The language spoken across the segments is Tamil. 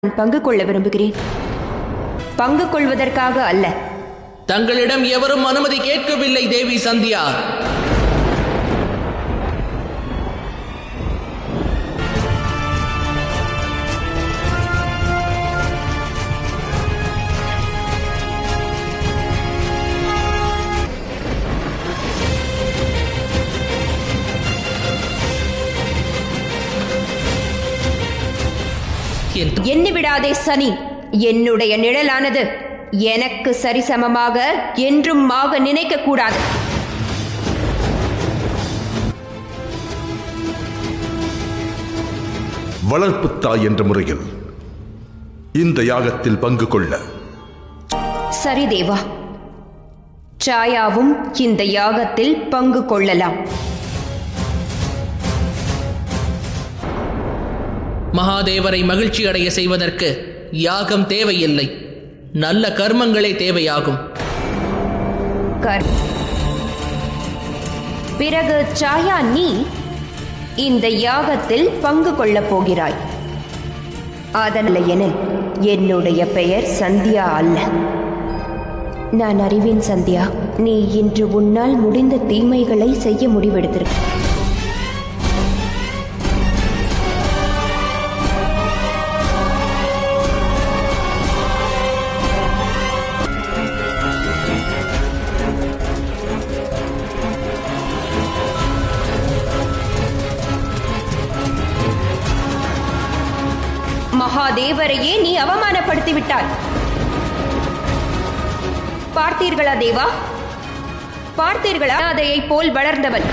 நான் பங்கு கொள்ள விரும்புகிறேன். பங்கு கொள்வதற்காக அல்ல. தங்களிடம் எவரும் அனுமதி கேட்கவில்லை தேவி சந்தியா. எண்ணி விடாதே சனி. என்னுடைய நிழலானது எனக்கு சரிசமமாக என்றும் நினைக்க கூடாது. வளர்ப்பு தாய் என்ற முறையில் இந்த யாகத்தில் பங்கு கொள்ள சரி தேவா, சாயாவும் இந்த யாகத்தில் பங்கு கொள்ளலாம். மகாதேவரை மகிழ்ச்சி அடைய செய்வதற்கு யாகம் தேவையில்லை, நல்ல கர்மங்களே தேவையாகும். பிறகு சாயா, நீ இந்த யாகத்தில் பங்கு கொள்ளப் போகிறாய். அதனால் என என்னுடைய பெயர் சந்தியா அல்ல. நான் அறிவேன் சந்தியா, நீ இன்று உன்னால் முடிந்த தீமைகளை செய்ய முடிவெடுத்திருக்க. மகாதேவரையே நீ அவமானப்படுத்தி விட்டாய். பார்த்தீர்களா தேவா, பார்த்தீர்களா? அதையை போல் வளர்ந்தவன்.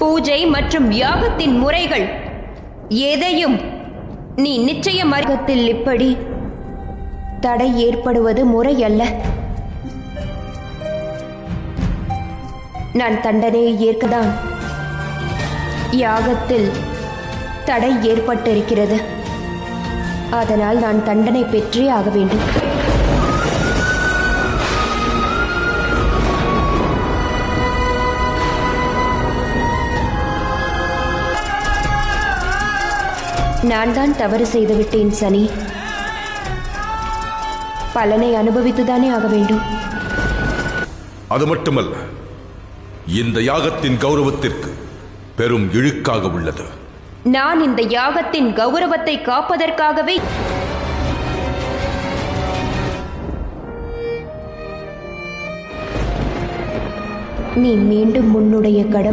பூஜை மற்றும் யாகத்தின் முறைகள் எதையும் நீ நிச்சயம் மார்க்கத்தில் இப்படி தடை ஏற்படுவது முறையல்ல. நான் தண்டனையை ஏற்கதான் யாகத்தில் தடை ஏற்பட்டிருக்கிறது. அதனால் நான் தண்டனை பெற்றே ஆக வேண்டும். நான் தான் தவறு செய்துவிட்டேன் சனி. பலனை அனுபவித்துதானே ஆக வேண்டும். அது மட்டுமல்ல, இந்த யாகத்தின் கௌரவத்திற்கு பெரும் இழுக்காக உள்ளது. நான் இந்த யாகத்தின் கௌரவத்தை காப்பதற்காகவே நீ மீண்டும் உன்னுடைய கடமை